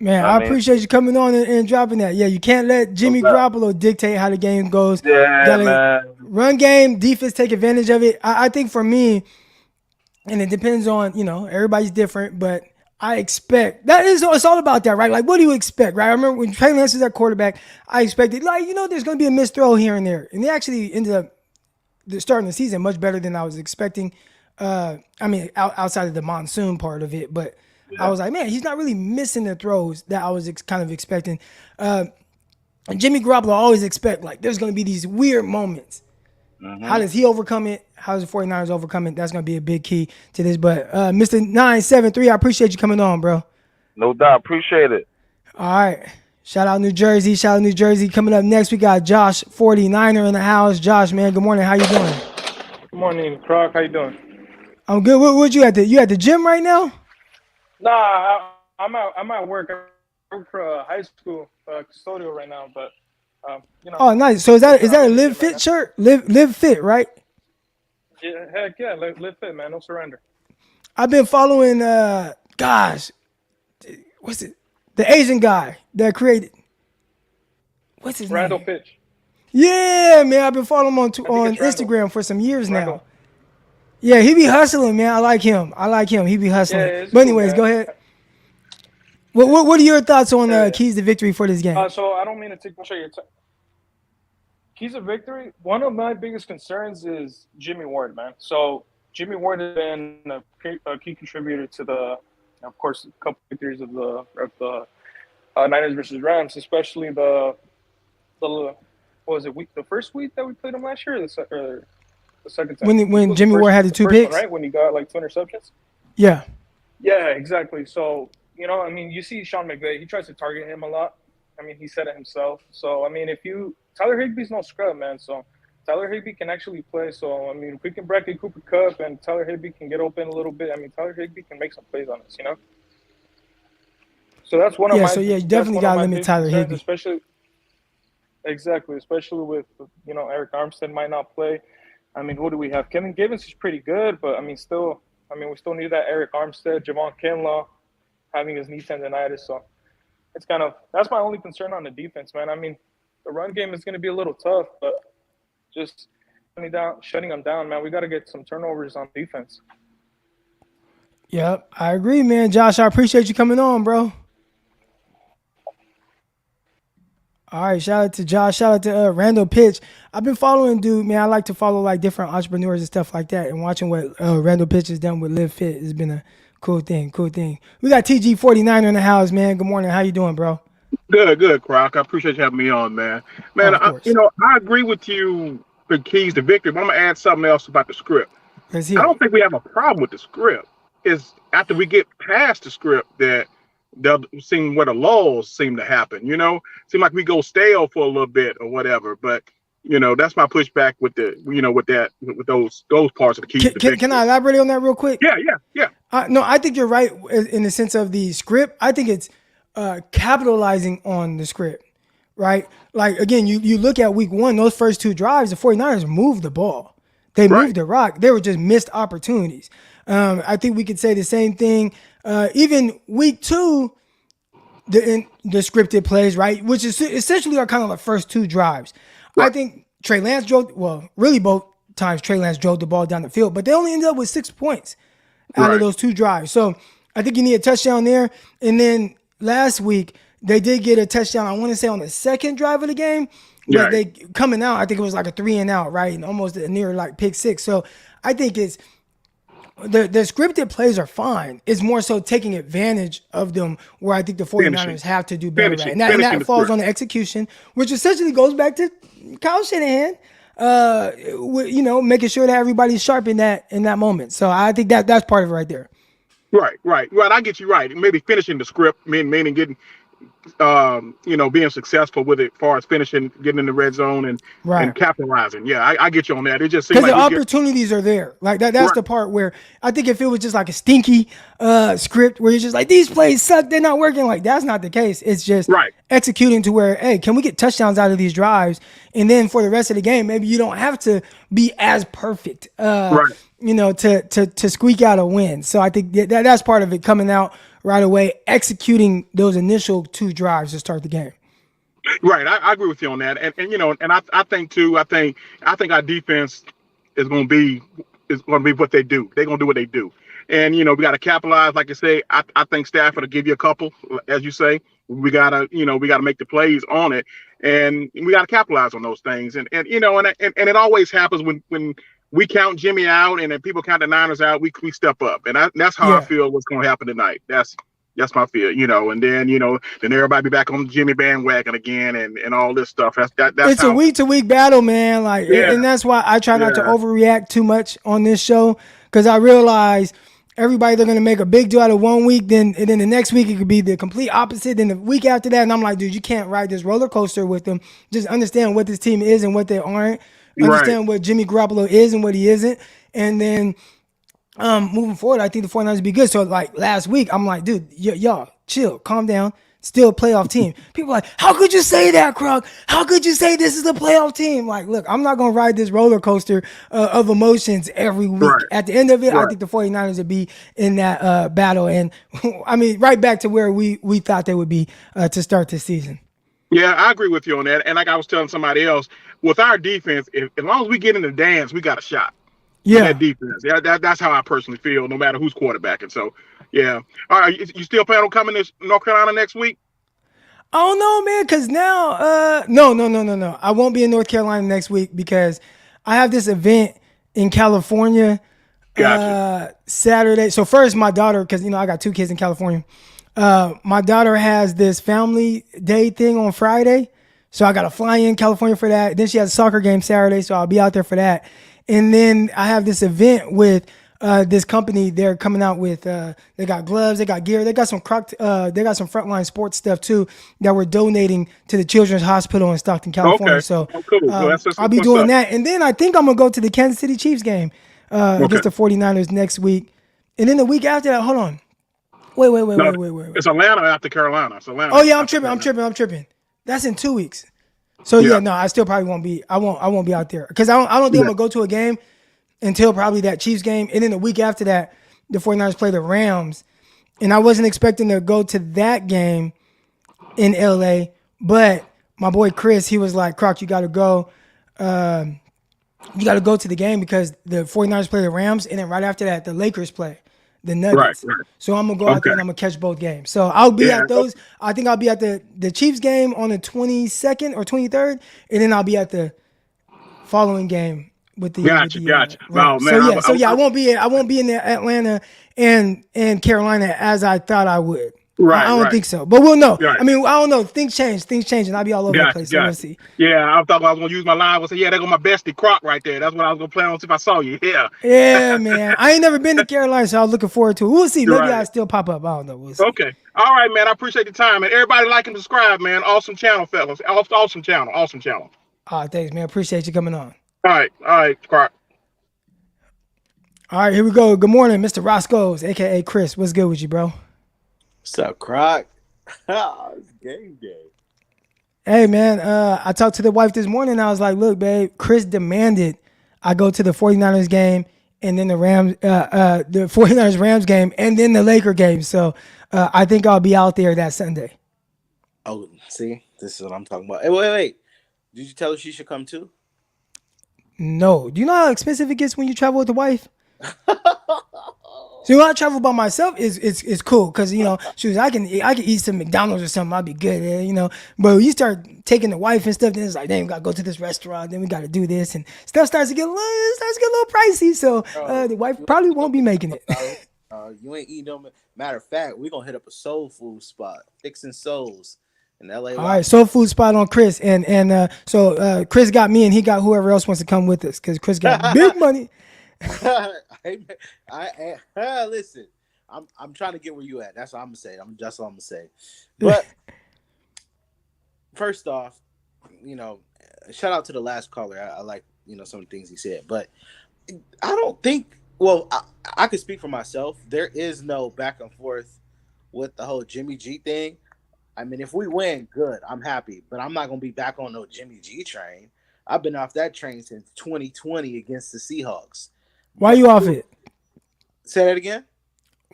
Speaker 1: Man, I appreciate you coming on and dropping that. Yeah, you can't let Jimmy Garoppolo dictate how the game goes.
Speaker 4: Yeah, man.
Speaker 1: Run game, defense take advantage of it. I think for me, and it depends on, everybody's different, but I expect it's all about that, right? Like, what do you expect, right? I remember when Trey Lance was at quarterback, I expected, there's going to be a missed throw here and there. And they actually ended up starting the season much better than I was expecting. Outside of the monsoon part of it, but I was like, man, he's not really missing the throws that I was kind of expecting. And Jimmy Garoppolo always expect, like, there's going to be these weird moments. Mm-hmm. How does he overcome it? How does the 49ers overcome it? That's going to be a big key to this. But Mr. 973, I appreciate you coming on, bro.
Speaker 4: No doubt. Appreciate it.
Speaker 1: All right. Shout out New Jersey. Coming up next, we got Josh, 49er in the house. Josh, man, good morning. How you doing?
Speaker 5: Good morning, Croc. How you doing?
Speaker 1: I'm good. What you at you at the gym right now?
Speaker 5: Nah, I'm at work. I work for a high school custodial right now, but
Speaker 1: Oh, nice. So is that a Live Fit shirt? Live Fit, right?
Speaker 5: Yeah, heck yeah, live fit, man. No surrender.
Speaker 1: I've been following. What's it? The Asian guy that created. What's his
Speaker 5: Randall
Speaker 1: name?
Speaker 5: Fitch.
Speaker 1: Yeah, man. I've been following him on Instagram for some years now. Yeah, he be hustling, man. I like him. He be hustling.
Speaker 5: Yeah,
Speaker 1: but anyways, go ahead. What are your thoughts on keys to victory for this game?
Speaker 5: So I don't mean to take much of your time. Keys to victory, one of my biggest concerns is Jimmy Ward, man. So Jimmy Ward has been a key contributor to of course, a couple victories of the Niners versus Rams, especially the first week that we played them last year, or the second time?
Speaker 1: When Jimmy Ward had the two picks?
Speaker 5: One, right? When he got like 2 interceptions?
Speaker 1: Yeah.
Speaker 5: Yeah, exactly. So, you see Sean McVay, he tries to target him a lot. He said it himself. So, Tyler Higbee's no scrub, man. So, Tyler Higbee can actually play. So, if we can bracket Cooper Kupp and Tyler Higbee can get open a little bit, Tyler Higbee can make some plays on us, So, that's one of my...
Speaker 1: you definitely got to limit Tyler Higbee.
Speaker 5: Especially with, Eric Armstead might not play. Who do we have? Kevin Givens is pretty good, but, we still need that Eric Armstead, Javon Kinlaw having his knee tendonitis. So, that's my only concern on the defense, man. The run game is going to be a little tough, but just shutting them down, man. We got to get some turnovers on defense.
Speaker 1: Yep, I agree, man. Josh, I appreciate you coming on, bro. All right, shout out to Josh. Shout out to Randall Pitch. I've been following dude, man. I like to follow like different entrepreneurs and stuff like that, and watching what Randall Pitch has done with Live Fit has been a cool thing. We got TG49 in the house, man. Good morning. How you doing, bro?
Speaker 6: Good, Croc. I appreciate you having me on, man. Man, I agree with you for keys to victory, but I'm gonna add something else about the script. I don't think we have a problem with the script. It's after we get past the script that they'll seem where the lulls seem to happen. Seem like we go stale for a little bit or whatever. But that's my pushback with with those parts of the keys to victory. Can
Speaker 1: I elaborate on that real quick?
Speaker 6: Yeah.
Speaker 1: No, I think you're right in the sense of the script. I think it's capitalizing on the script, right? Like, again, you look at week 1, those first 2 drives, the 49ers moved the ball. They moved the rock. They were just missed opportunities. I think we could say the same thing. Even week 2, the scripted plays, right? Which is essentially are kind of the first two drives. Right. I think Trey Lance really both times Trey Lance drove the ball down the field, but they only ended up with 6 points out of those two drives. So I think you need a touchdown there. And then last week they did get a touchdown, I want to say on the second drive of the game, but they coming out, I think it was like a 3 and out, right? And almost near like pick six. So I think it's the scripted plays are fine. It's more so taking advantage of them where I think the 49ers have to do better at. And that falls on the execution, which essentially goes back to Kyle Shanahan, making sure that everybody's sharp in that moment. So I think that's part of it right there.
Speaker 6: Right. I get you right. Maybe finishing the script, meaning getting, being successful with it, as far as finishing, getting in the red zone and capitalizing. Yeah, I get you on that. It just seems
Speaker 1: because the opportunities are there. Like that's the part where I think if it was just like a stinky script where you're just like, these plays suck, they're not working. Like that's not the case. It's just executing to where, hey, can we get touchdowns out of these drives? And then for the rest of the game, maybe you don't have to be as perfect. To squeak out a win. So I think that's part of it, coming out right away, executing those initial two drives to start the game.
Speaker 6: Right. I agree with you on that. And I think too, I think our defense is going to be what they do. They're going to do what they do. And, we got to capitalize. Like I say, I think Stafford will give you a couple, as you say. We got to make the plays on it, and we got to capitalize on those things. And it always happens when we count Jimmy out and then people count the Niners out, we step up. And that's how I feel what's going to happen tonight. That's my feel, and then everybody be back on the Jimmy bandwagon again and all this stuff. That's
Speaker 1: it's a week-to-week battle, man. And that's why I try not to overreact too much on this show, because I realize everybody, they're going to make a big deal out of 1 week, and then the next week it could be the complete opposite, then the week after that, and I'm like, dude, you can't ride this roller coaster with them. Just understand what this team is and what they aren't. Understand what Jimmy Garoppolo is and what he isn't. And then moving forward, I think the 49ers will be good. So, like, last week, I'm like, dude, y'all, chill, calm down. Still a playoff team. People are like, how could you say that, Krog? How could you say this is a playoff team? Like, look, I'm not going to ride this roller coaster of emotions every week. Right. At the end of it, I think the 49ers would be in that battle. And, I mean, right back to where we thought they would be to start this season.
Speaker 6: Yeah, I agree with you on that. And like I was telling somebody else, with our defense, as long as we get in the dance, we got a shot. Yeah, that defense. Yeah, that's how I personally feel, no matter who's quarterbacking. So, yeah. All right, you still plan on coming to North Carolina next week?
Speaker 1: I don't know, man, because now, no. I won't be in North Carolina next week because I have this event in California Saturday. So first, my daughter, because, I got 2 kids in California. My daughter has this family day thing on Friday. So I got to fly in California for that. Then she has a soccer game Saturday, so I'll be out there for that. And then I have this event with this company. They're coming out with they got gloves, they got gear, they got some some frontline sports stuff too that we're donating to the Children's Hospital in Stockton, California. Okay. So cool. I'll be doing that. And then I think I'm gonna go to the Kansas City Chiefs game against the 49ers next week. And then the week after that, hold on. Wait.
Speaker 6: It's Atlanta after Carolina. It's Atlanta.
Speaker 1: Oh yeah, I'm tripping. That's in 2 weeks. So I still probably won't be. I won't be out there because I don't think I'm gonna go to a game until probably that Chiefs game, and then the week after that, the 49ers play the Rams, and I wasn't expecting to go to that game in LA, but my boy Chris, he was like, "Croc, you got to go. You got to go to the game because the 49ers play the Rams, and then right after that, the Lakers play the Nuggets. Right. So I'm gonna go out there and I'm gonna catch both games. So I'll be at those. I think I'll be at the Chiefs game on the 22nd or 23rd, and then I'll be at the following game with the. Gotcha. Oh, man, so I won't be in the Atlanta and Carolina as I thought I would. Right. I don't think so, but we'll know. Right. I mean, I don't know. Things change, and I'll be all over the place. So we'll see.
Speaker 6: Yeah, I thought I was gonna use my line. I was say, there go my bestie Croc right there. That's what I was gonna plan on if I saw you. Yeah.
Speaker 1: Yeah, man. I ain't never been to Carolina, so I was looking forward to it. We'll see. Maybe I'll still pop up. I don't know. We'll see.
Speaker 6: Okay. All right, man. I appreciate the time, and everybody like and subscribe, man. Awesome channel, fellas. Awesome channel.
Speaker 1: Thanks, man. Appreciate you coming on.
Speaker 6: All right, Croc.
Speaker 1: All right, here we go. Good morning, Mr. Roscoe's, aka Chris. What's good with you, bro?
Speaker 7: What's up, Croc? It's game day.
Speaker 1: Hey, man, I talked to the wife this morning. I was like, look, babe, Chris demanded I go to the 49ers game and then the 49ers Rams game and then the Laker game. So I think I'll be out there that Sunday.
Speaker 7: Oh, see, this is what I'm talking about. Hey, wait. Did you tell her she should come too?
Speaker 1: No. Do you know how expensive it gets when you travel with the wife? So when I travel by myself, it's cool because shoes I can eat some McDonald's or something. I'll be good, But when you start taking the wife and stuff, then it's like, damn, we gotta go to this restaurant, then we gotta do this, and stuff starts to get a little pricey. So
Speaker 7: Bro,
Speaker 1: the wife probably won't be making it.
Speaker 7: you ain't eating them. Matter of fact, we gonna hit up a soul food spot, Fixing Souls in LA.
Speaker 1: All right, soul food spot on Chris, and so Chris got me, and he got whoever else wants to come with us because Chris got big money.
Speaker 7: Listen. I'm trying to get where you at. That's what I'm gonna say. That's all I'm gonna say. But first off, shout out to the last caller. I like some of the things he said, but I don't think. Well, I could speak for myself. There is no back and forth with the whole Jimmy G thing. I mean, if we win, good. I'm happy, but I'm not gonna be back on no Jimmy G train. I've been off that train since 2020 against the Seahawks.
Speaker 1: Why are you off it?
Speaker 7: Say that again.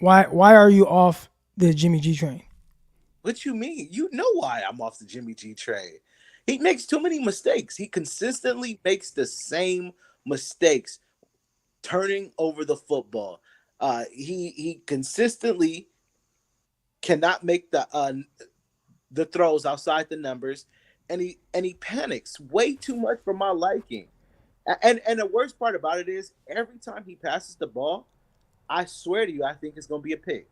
Speaker 1: Why are you off the Jimmy G train?
Speaker 7: What you mean? You know why I'm off the Jimmy G train. He makes too many mistakes. He consistently makes the same mistakes, turning over the football. He consistently cannot make the throws outside the numbers, and he panics way too much for my liking. And the worst part about it is every time he passes the ball, I swear to you, I think it's gonna be a pick.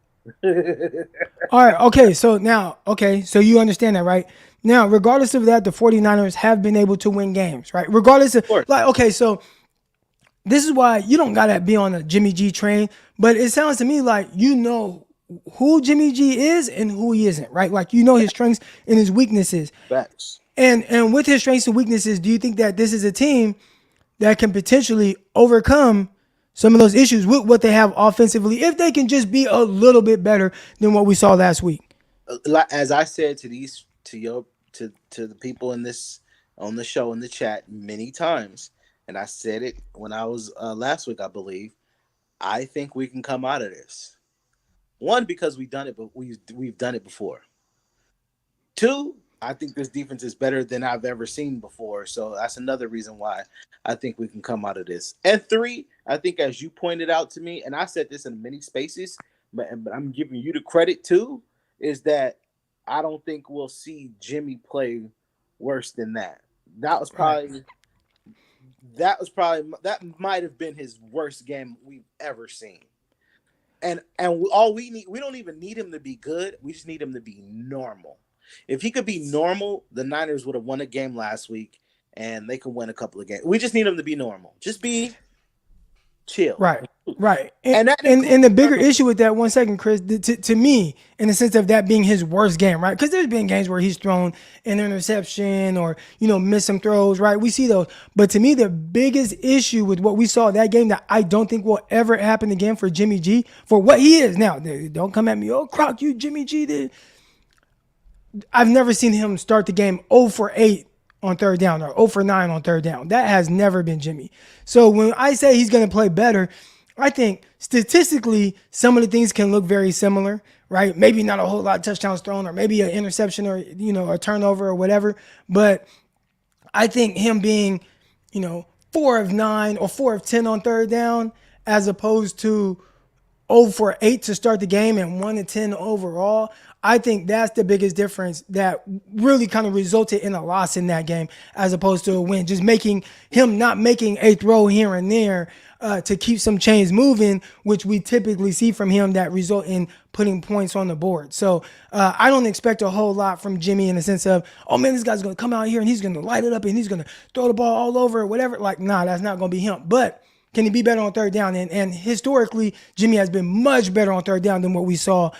Speaker 1: All right, okay, so you understand that, right? Now, regardless of that, the 49ers have been able to win games, right? Regardless of so this is why you don't gotta be on a Jimmy G train, but it sounds to me like you know who Jimmy G is and who he isn't, right? Like his strengths and his weaknesses.
Speaker 7: Facts.
Speaker 1: And with his strengths and weaknesses, do you think that this is a team that can potentially overcome some of those issues with what they have offensively if they can just be a little bit better than what we saw last week?
Speaker 7: As I said to the people in this on the show in the chat many times, and I said it when I was last week, I believe. I think we can come out of this. One, because we've done it, but we've done it before. Two, I think this defense is better than I've ever seen before. So that's another reason why I think we can come out of this. And three, I think as you pointed out to me, and I said this in many spaces, but I'm giving you the credit too, is that I don't think we'll see Jimmy play worse than that. That might have been his worst game we've ever seen. And all we don't even need him to be good. We just need him to be normal. If he could be normal, the Niners would have won a game last week, and they could win a couple of games. We just need him to be normal. Just be chill.
Speaker 1: Right. And the bigger issue with that, 1 second, Chris, to me, in the sense of that being his worst game, right? Because there's been games where he's thrown an interception or, missed some throws, right? We see those. But to me, the biggest issue with what we saw that game that I don't think will ever happen again for Jimmy G, for what he is now, don't come at me, oh, Croc, you Jimmy G did. I've never seen him start the game 0 for 8 on third down or 0 for 9 on third down. That has never been Jimmy. So when I say he's going to play better, I think statistically some of the things can look very similar, right? Maybe not a whole lot of touchdowns thrown or maybe an interception or, a turnover or whatever. But I think him being, 4 of 9 or 4 of 10 on third down as opposed to 0 for 8 to start the game and 1 of 10 overall, I think that's the biggest difference that really kind of resulted in a loss in that game as opposed to a win. Just not making a throw here and there to keep some chains moving, which we typically see from him that result in putting points on the board. So I don't expect a whole lot from Jimmy in the sense of, oh man, this guy's going to come out here and he's going to light it up and he's going to throw the ball all over or whatever. Like, nah, that's not going to be him. But can he be better on third down? And historically, Jimmy has been much better on third down than what we saw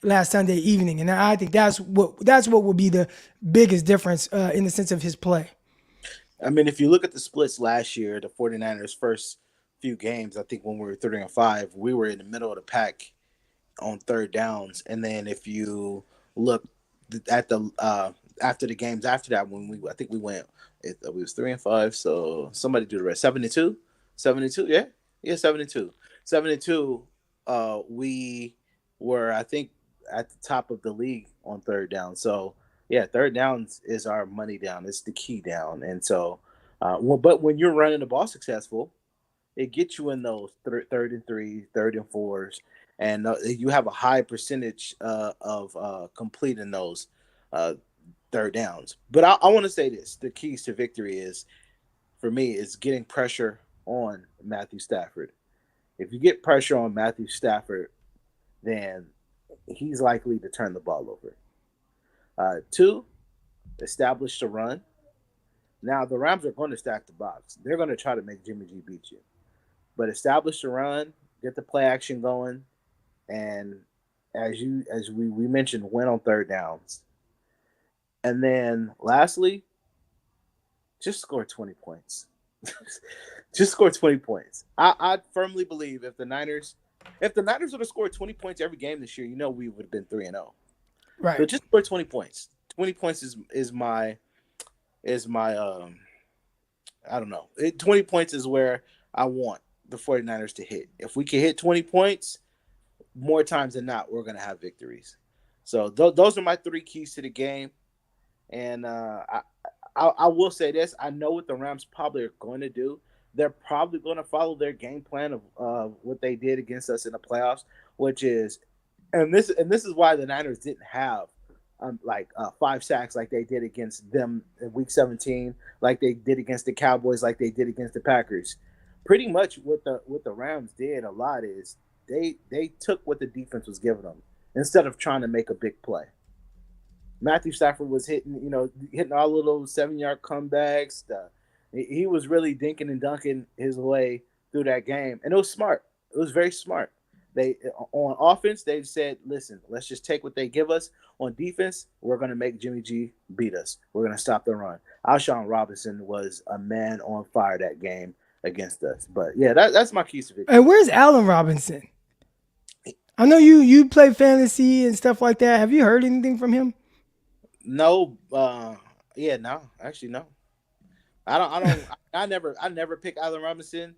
Speaker 1: last Sunday evening. And I think that's what will be the biggest difference in the sense of his play.
Speaker 7: I mean, if you look at the splits last year, the 49ers' first few games, I think when we were 3-5, we were in the middle of the pack on third downs. And then if you look at the after the games after that, I think we went, we was 3-5. So somebody do the rest. 7-2. 7-2, yeah, 7-2. 7-2. We were, I think, at the top of the league on third down. So Yeah, third downs is our money down. It's the key down. And so, but when you're running the ball successful, it gets you in those third and three, third and fours, and you have a high percentage of completing those uh, third downs. But I want to say this: the keys to victory is, for me, is getting pressure on Matthew Stafford. If you get pressure on Matthew Stafford, then he's likely to turn the ball over. Two, establish the run. Now the Rams are going to stack the box. They're going to try to make Jimmy G beat you, but establish the run, get the play action going, and as we mentioned, win on third downs. And then lastly, just score 20 points. Just score 20 points. I firmly believe if the Niners would have scored 20 points every game this year, we would have been 3-0.
Speaker 1: Right.
Speaker 7: But just score 20 points. 20 points is my I don't know. 20 points is where I want the 49ers to hit. If we can hit 20 points, more times than not, we're going to have victories. So those are my three keys to the game. And I will say this. I know what the Rams probably are going to do. They're probably going to follow their game plan of what they did against us in the playoffs, which is, and this is why the Niners didn't have 5 sacks like they did against them in Week 17, like they did against the Cowboys, like they did against the Packers. Pretty much what the Rams did a lot is they took what the defense was giving them instead of trying to make a big play. Matthew Stafford was hitting all of those 7-yard comebacks. He was really dinking and dunking his way through that game, and it was smart. It was very smart. They on offense, they said, "Listen, let's just take what they give us." On defense, we're going to make Jimmy G beat us. We're going to stop the run. Alshon Robinson was a man on fire that game against us. But yeah, that's my keys to victory.
Speaker 1: Hey, where's Allen Robinson? I know you play fantasy and stuff like that. Have you heard anything from him?
Speaker 7: No. No. Actually, no. I never pick Allen Robinson.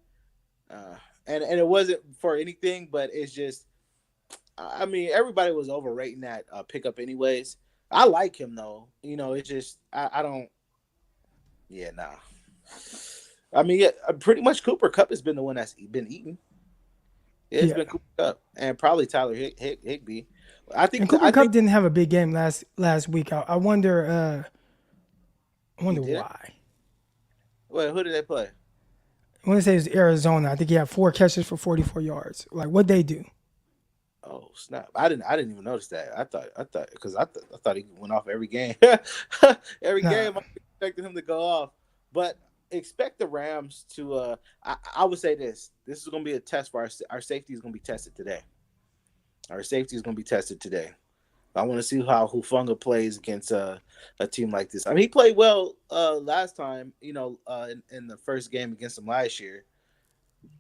Speaker 7: And it wasn't for anything, but it's just, I mean, everybody was overrating that pickup anyways. I like him though. It's just, I don't, yeah, nah. I mean, pretty much Cooper Kupp has been the one that's been eaten. It's been Cooper Kupp and probably Tyler Higbee.
Speaker 1: Cooper Kupp didn't have a big game last week. I wonder why.
Speaker 7: Well, who did they play?
Speaker 1: I want to say it's Arizona. I think he had 4 catches for 44 yards. Like, what'd they do?
Speaker 7: Oh snap! I didn't even notice that. I thought he went off every game. Every game I expected him to go off, but expect the Rams to. I would say this is going to be a test for our safety is going to be tested today. Our safety is going to be tested today. I want to see how Hufanga plays against a team like this. I mean, he played well last time, in the first game against them last year.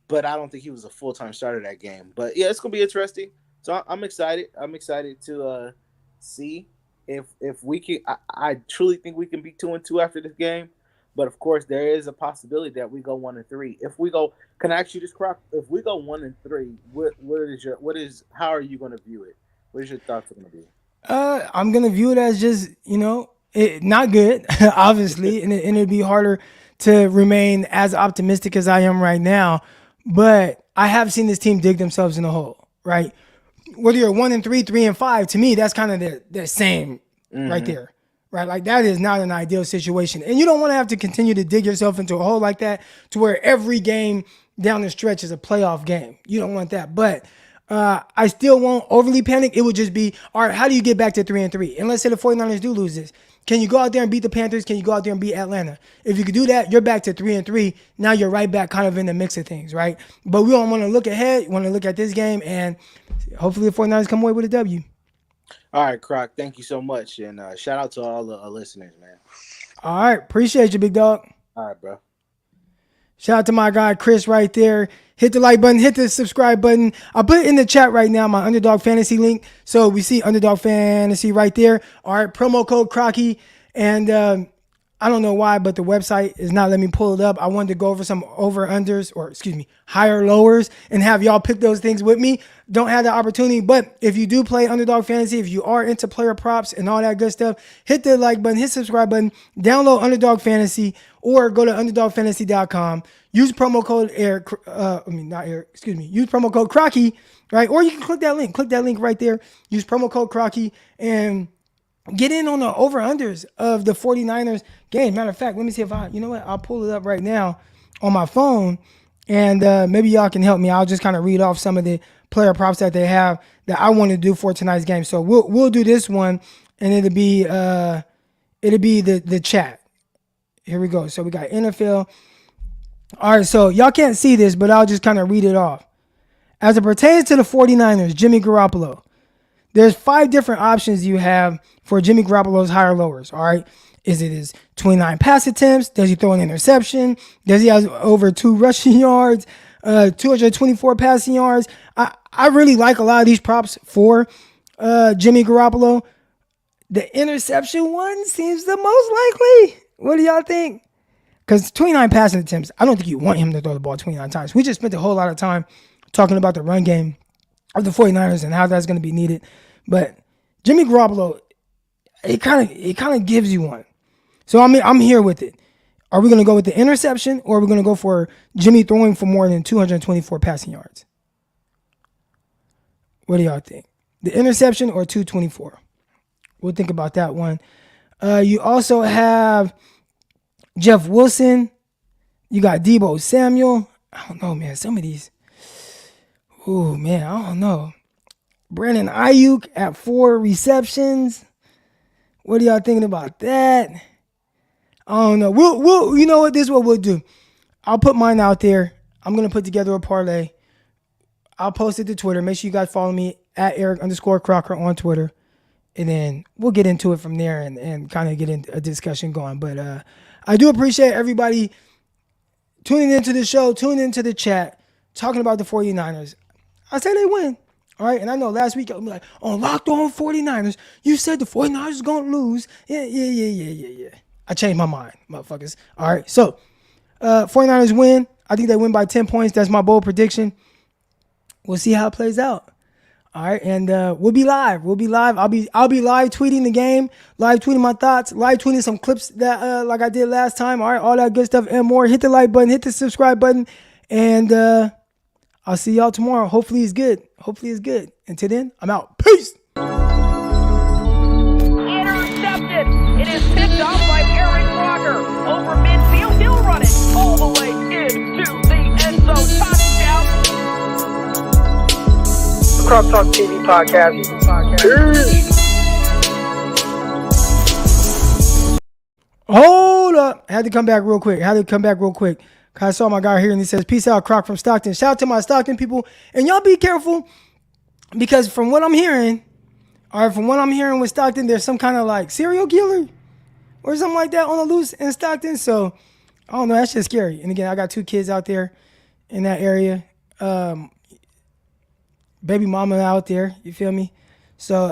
Speaker 7: But I don't think he was a full-time starter that game. But, yeah, it's going to be interesting. So I'm excited. I'm excited to see if we can – I truly think we can be 2-2 after this game. But, of course, there is a possibility that we go 1-3. If we go – can I ask you this, Croc? If we go 1-3, how are you going to view it? What is your thoughts going to be?
Speaker 1: I'm gonna view it as just not good, obviously, and it'd be harder to remain as optimistic as I am right now. But I have seen this team dig themselves in a hole, right? Whether you're 1-3, 3-5, to me that's kind of the same right there, right? Like that is not an ideal situation, and you don't want to have to continue to dig yourself into a hole like that to where every game down the stretch is a playoff game. You don't want that, but. I still won't overly panic. It would just be, all right, how do you get back to 3-3? And let's say the 49ers do lose this. Can you go out there and beat the Panthers? Can you go out there and beat Atlanta? If you could do that, you're back to 3-3. Now you're right back kind of in the mix of things, right? But we don't want to look ahead. We want to look at this game, and hopefully the 49ers come away with a W.
Speaker 7: All right, Croc, thank you so much. And shout out to all the listeners, man.
Speaker 1: All right, appreciate you, big dog.
Speaker 7: All right, bro.
Speaker 1: Shout out to my guy, Chris, right there. Hit the like button, hit the subscribe button. I'll put it in the chat right now, my Underdog Fantasy link. So we see Underdog Fantasy right there. All right, promo code Crocky. And I don't know why, but the website is not letting me pull it up. I wanted to go over some higher lowers and have y'all pick those things with me. Don't have the opportunity, but if you do play Underdog Fantasy, if you are into player props and all that good stuff, hit the like button, hit subscribe button, download Underdog Fantasy, or go to underdogfantasy.com. Use promo code use promo code Crocky, right? Or you can click that link right there. Use promo code Crocky and get in on the over-unders of the 49ers game. Matter of fact, let me see if I'll pull it up right now on my phone, and maybe y'all can help me. I'll just kind of read off some of the player props that they have that I want to do for tonight's game. So we'll do this one, and it'll be the chat. Here we go. So we got NFL. All right, so y'all can't see this, but I'll just kind of read it off. As it pertains to the 49ers, Jimmy Garoppolo, there's 5 different options you have for Jimmy Garoppolo's higher lowers, all right? Is it his 29 pass attempts? Does he throw an interception? Does he have over 2 rushing yards? 224 passing yards? I really like a lot of these props for Jimmy Garoppolo. The interception one seems the most likely. What do y'all think? Because 29 passing attempts, I don't think you want him to throw the ball 29 times. We just spent a whole lot of time talking about the run game of the 49ers and how that's going to be needed. But Jimmy Garoppolo, it kind of gives you one. So I'm here with it. Are we going to go with the interception, or are we going to go for Jimmy throwing for more than 224 passing yards? What do y'all think? The interception or 224? We'll think about that one. You also have Jeff Wilson. You got Deebo Samuel. I don't know, man. Some of these. Oh, man. I don't know. Brandon Ayuk at 4 receptions. What are y'all thinking about that? I don't know. We'll you know what? This is what we'll do. I'll put mine out there. I'm going to put together a parlay. I'll post it to Twitter. Make sure you guys follow me at Eric_Crocker on Twitter. And then we'll get into it from there and kind of get into a discussion going. But I do appreciate everybody tuning into the show, tuning into the chat, talking about the 49ers. I say they win. All right. And I know last week I'll be like, on Locked On 49ers, you said the 49ers are going to lose. Yeah. I changed my mind, motherfuckers. All right. So 49ers win. I think they win by 10 points. That's my bold prediction. We'll see how it plays out. All right, and we'll be live. I'll be live tweeting the game, live tweeting my thoughts, live tweeting some clips that like I did last time. All right, all that good stuff and more. Hit the like button, hit the subscribe button, and I'll see y'all tomorrow. Hopefully it's good. Until then, I'm out. Peace.
Speaker 2: Intercepted. It is picked off by Aaron Rodgers over midfield. He'll run it all the way into the end zone. Touchdown.
Speaker 1: Cross Talk TV podcast. Hold up. I had to come back real quick. I saw my guy here and he says, peace out, Croc from Stockton. Shout out to my Stockton people. And y'all be careful because from what I'm hearing with Stockton, there's some kind of like serial killer or something like that on the loose in Stockton. So I don't know. That's just scary. And again, I got 2 kids out there in that area. Baby mama out there, you feel me? So,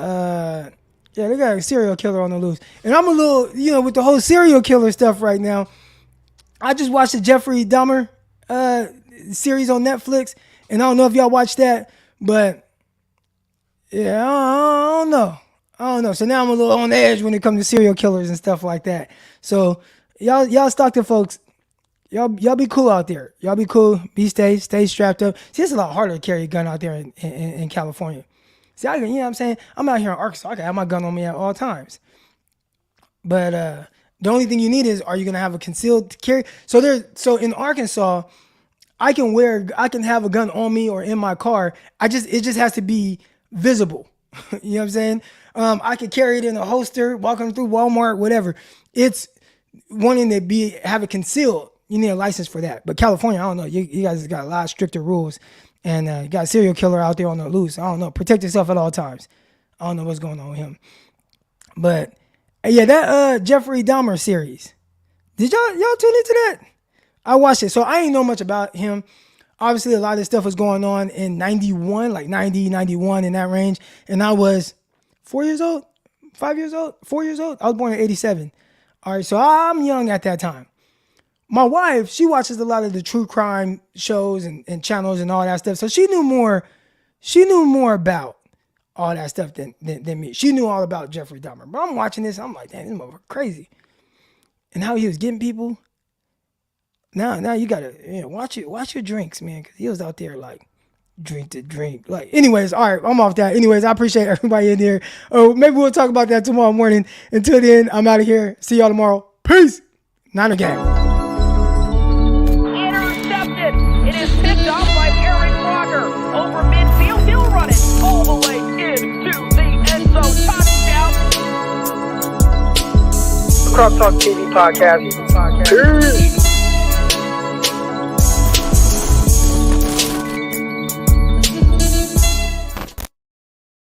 Speaker 1: yeah, they got a serial killer on the loose. And I'm a little, with the whole serial killer stuff right now, I just watched the Jeffrey Dahmer series on Netflix, and I don't know if y'all watched that, but, yeah, I don't know. So now I'm a little on edge when it comes to serial killers and stuff like that. So, y'all Stockton folks, Y'all be cool out there. Y'all be cool. Stay strapped up. See, it's a lot harder to carry a gun out there in California. See, you know what I'm saying? I'm out here in Arkansas. I can have my gun on me at all times. But the only thing you need is, are you gonna have a concealed carry? So in Arkansas, I can have a gun on me or in my car. It just has to be visible. You know what I'm saying? I could carry it in a holster, walking through Walmart, whatever. It's wanting to have it concealed. You need a license for that. But California, I don't know. You guys got a lot stricter rules. And you got a serial killer out there on the loose. I don't know. Protect yourself at all times. I don't know what's going on with him. But, yeah, that Jeffrey Dahmer series. Did y'all tune into that? I watched it. So I ain't know much about him. Obviously, a lot of this stuff was going on in 91, like 90, 91, in that range. And I was 4 years old, 5 years old, 4 years old. I was born in 87. All right, so I'm young at that time. My wife, she watches a lot of the true crime shows and channels and all that stuff. So she knew more about all that stuff than me. She knew all about Jeffrey Dahmer. But I'm watching this, I'm like, damn, this motherfucker crazy. And how he was getting people. Now you gotta watch your drinks, man, because he was out there like drink to drink. Like, anyways, all right, I'm off that. Anyways, I appreciate everybody in here. Oh, maybe we'll talk about that tomorrow morning. Until then, I'm out of here. See y'all tomorrow. Peace. Niner gang.
Speaker 2: Intercepted. It is picked off by Aaron Crocker over midfield. He'll run it all the way into the end zone. Touchdown.
Speaker 1: Cross Talk TV podcast.
Speaker 6: Peace.